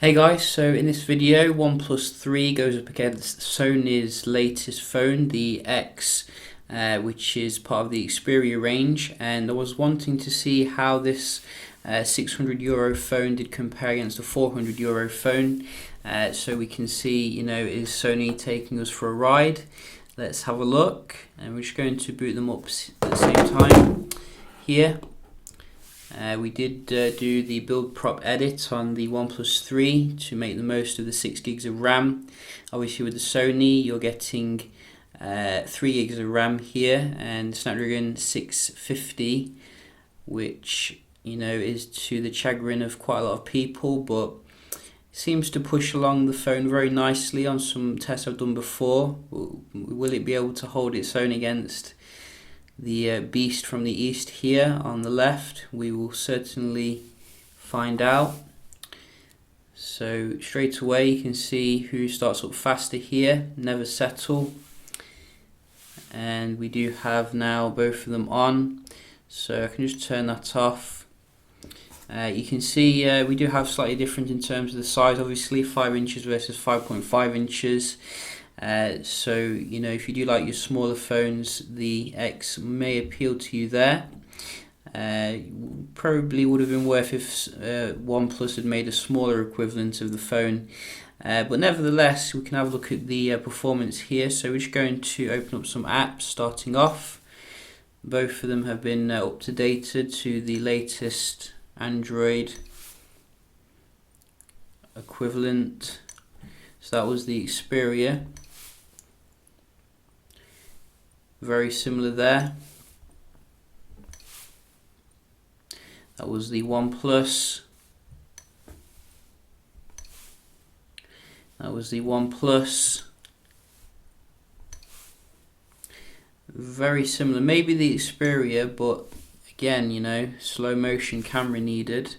Hey guys, so in this video, OnePlus 3 goes up against Sony's latest phone, the X, which is part of the Xperia range, and I was wanting to see how this €600 phone did compare against a €400 phone, so we can see, is Sony taking us for a ride? Let's have a look, and we're just going to boot them up at the same time here. We did do the build prop edit on the OnePlus 3 to make the most of the 6 gigs of RAM. Obviously with the Sony you're getting 3 gigs of RAM here and Snapdragon 650, which is to the chagrin of quite a lot of people, but seems to push along the phone very nicely on some tests I've done before. Will it be able to hold its own against the beast from the east here on the left? We will certainly find out. So straight away you can see who starts up faster here, Never Settle, and we do have now both of them on, so I can just turn that off. You can see we do have slightly different in terms of the size, obviously 5 inches versus 5.5 inches. So if you do like your smaller phones, the X may appeal to you there. Probably would have been worth if OnePlus had made a smaller equivalent of the phone, but nevertheless we can have a look at the performance here. So we're just going to open up some apps starting off. Both of them have been up to dated to the latest Android equivalent. So that was the Xperia, very similar there. That was the OnePlus. That was the OnePlus. Very similar, maybe the Xperia, but again, slow motion camera needed.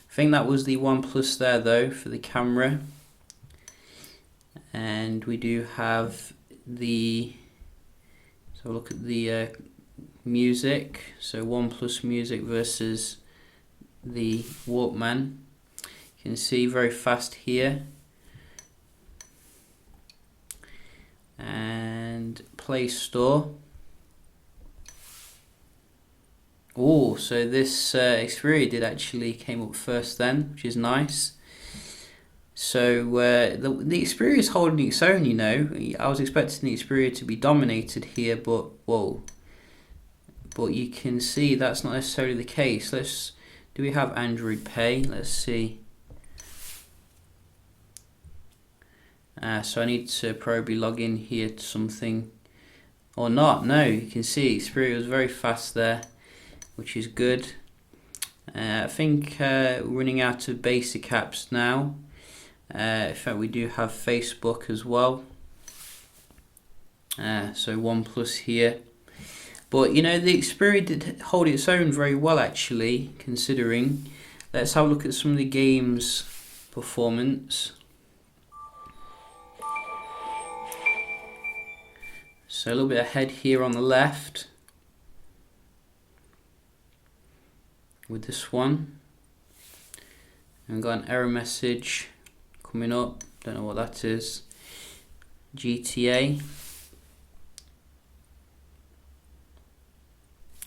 I think that was the OnePlus there though for the camera. And we do have so look at the music, so OnePlus Music versus the Walkman. You can see very fast here. And Play Store. Oh, so this Xperia did actually came up first then, which is nice. So the Xperia is holding its own, I was expecting the Xperia to be dominated here, but whoa. But you can see that's not necessarily the case. Do we have Android Pay? Let's see. So I need to probably log in here to something, or not. No, you can see Xperia was very fast there, which is good. I think we're running out of basic apps now. In fact, we do have Facebook as well. So OnePlus here. But the Xperia did hold its own very well actually, considering. Let's have a look at some of the games performance. So a little bit ahead here on the left with this one. And we've got an error message coming up, don't know what that is. GTA.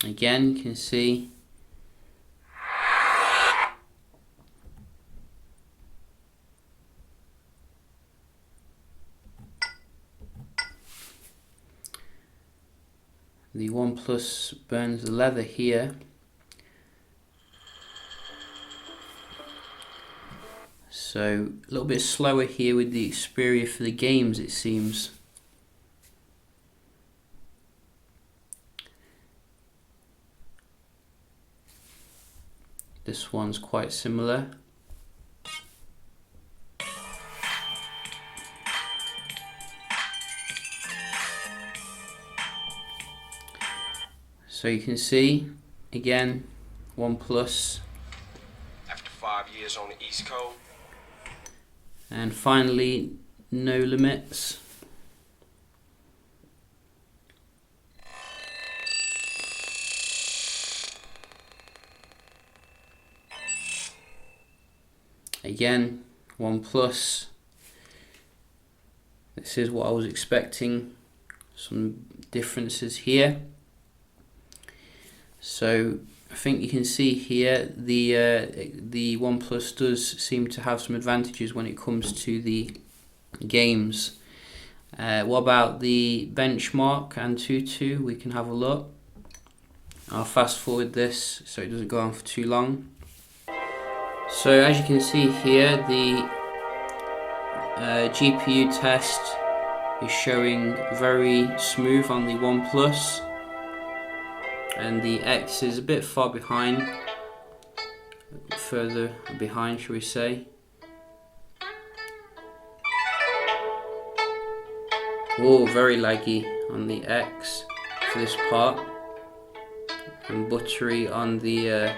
Again, you can see the OnePlus burns the leather here. So a little bit slower here with the Xperia for the games, it seems. This one's quite similar. So you can see, again, OnePlus. After 5 years on the East Coast. And finally, No Limits. Again, OnePlus. This is what I was expecting. Some differences here. So I think you can see here the OnePlus does seem to have some advantages when it comes to the games. What about the benchmark Antutu? We can have a look. I'll fast forward this so it doesn't go on for too long. So as you can see here, the GPU test is showing very smooth on the OnePlus, and the X is a bit far behind, further behind shall we say. Oh, very laggy on the X for this part, and buttery on the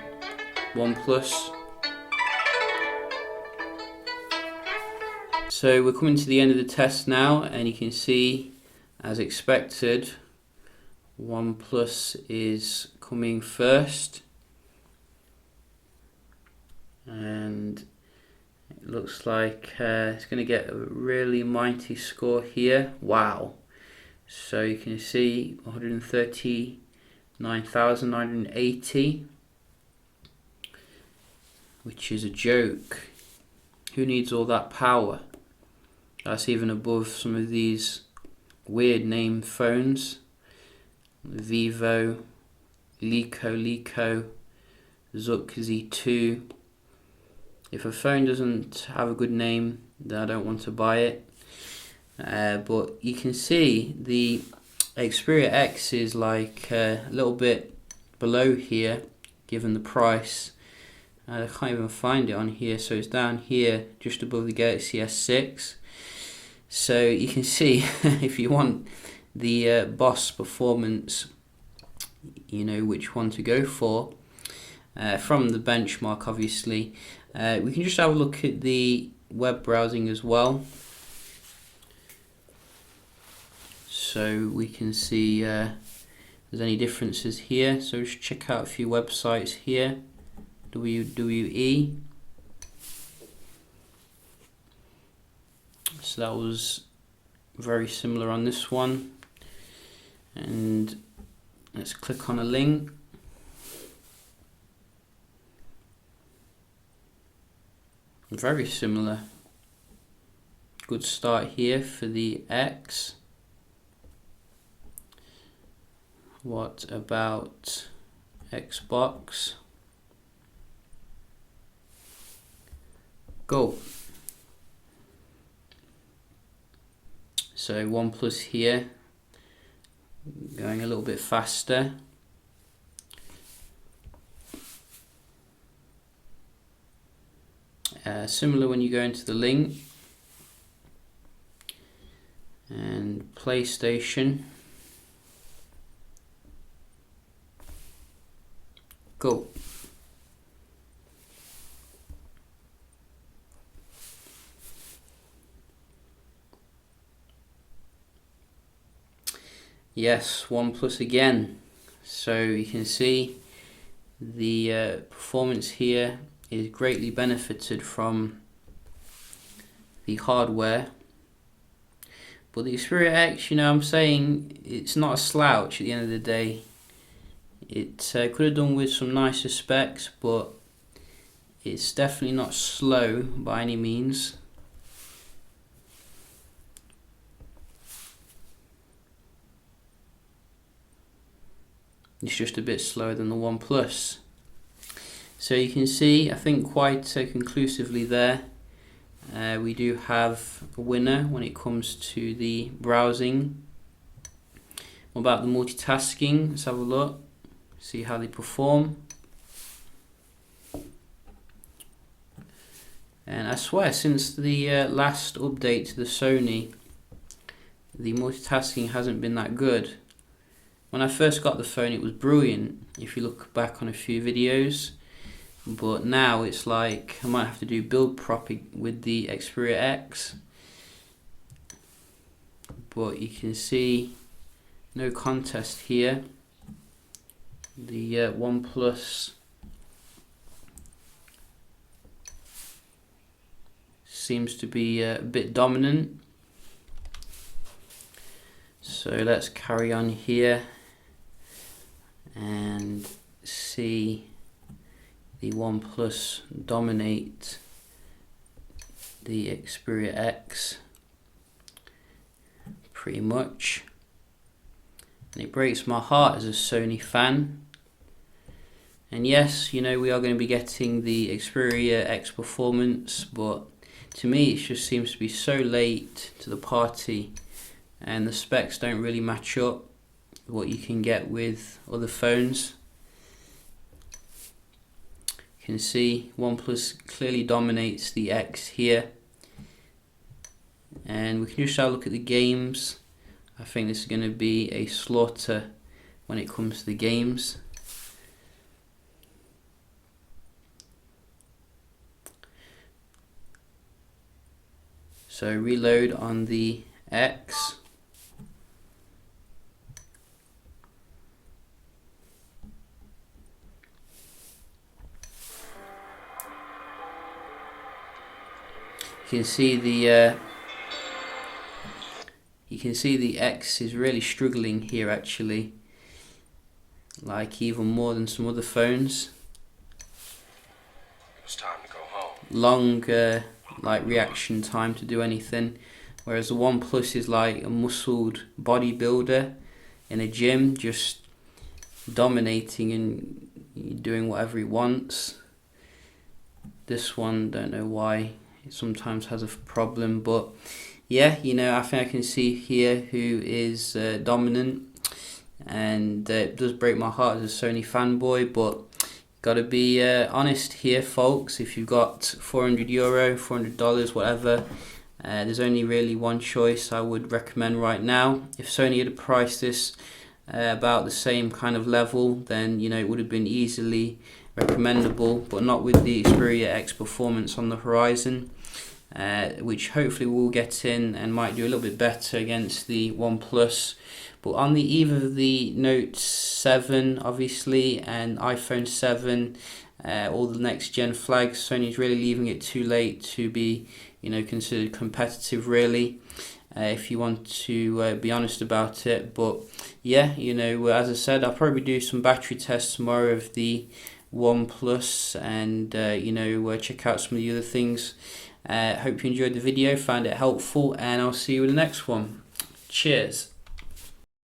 OnePlus. So we're coming to the end of the test now, and you can see, as expected, OnePlus is coming first, and it looks like it's going to get a really mighty score here. Wow! So you can see 139,980, which is a joke. Who needs all that power? That's even above some of these weird named phones. Vivo, Lico, Zook Z2. If a phone doesn't have a good name, then I don't want to buy it. But you can see the Xperia X is like a little bit below here, given the price. I can't even find it on here, so it's down here, just above the Galaxy S6. So you can see, if you want the boss performance, you know which one to go for. From the benchmark, obviously. We can just have a look at the web browsing as well, so we can see if there's any differences here. So just check out a few websites here. WWE. So that was very similar on this one, and let's click on a link. Very similar. Good start here for the X. What about Xbox? Go. So OnePlus here, going a little bit faster. Similar when you go into the link. And PlayStation. Go. Yes, OnePlus again. So you can see the performance here is greatly benefited from the hardware. But the Xperia X, you know, I'm saying it's not a slouch at the end of the day. It could have done with some nicer specs, but it's definitely not slow by any means. It's just a bit slower than the OnePlus. So you can see, I think quite conclusively there, we do have a winner when it comes to the browsing. What about the multitasking? Let's have a look, see how they perform. And I swear, since the last update to the Sony, the multitasking hasn't been that good. When I first got the phone, it was brilliant, if you look back on a few videos. But now it's like I might have to do build prop with the Xperia X. But you can see no contest here. The OnePlus seems to be a bit dominant. So let's carry on here and see the OnePlus dominate the Xperia X pretty much. And it breaks my heart as a Sony fan. And yes, you know, we are going to be getting the Xperia X performance, but to me it just seems to be so late to the party, and the specs don't really match up what you can get with other phones. You can see OnePlus clearly dominates the X here, and we can just have a look at the games. I think this is going to be a slaughter when it comes to the games. So reload on the X. You can see the X is really struggling here actually, like even more than some other phones. It was time to go home. Long like reaction time to do anything, whereas the OnePlus is like a muscled bodybuilder in a gym, just dominating and doing whatever he wants. This one, don't know why, it sometimes has a problem, but yeah, you know, I think I can see here who is dominant, and it does break my heart as a Sony fanboy, but gotta be honest here, folks. If you've got €400, $400, whatever, there's only really one choice I would recommend right now. If Sony had priced this about the same kind of level, then you know it would have been easily recommendable, but not with the Xperia X performance on the horizon, which hopefully we'll get in and might do a little bit better against the OnePlus. But on the eve of the Note 7 obviously and iPhone 7, all the next gen flags, Sony's really leaving it too late to be, you know, considered competitive really, if you want to be honest about it. But yeah, you know, as I said, I'll probably do some battery tests tomorrow of the OnePlus, and you know, check out some of the other things. Hope you enjoyed the video, found it helpful, and I'll see you in the next one. Cheers.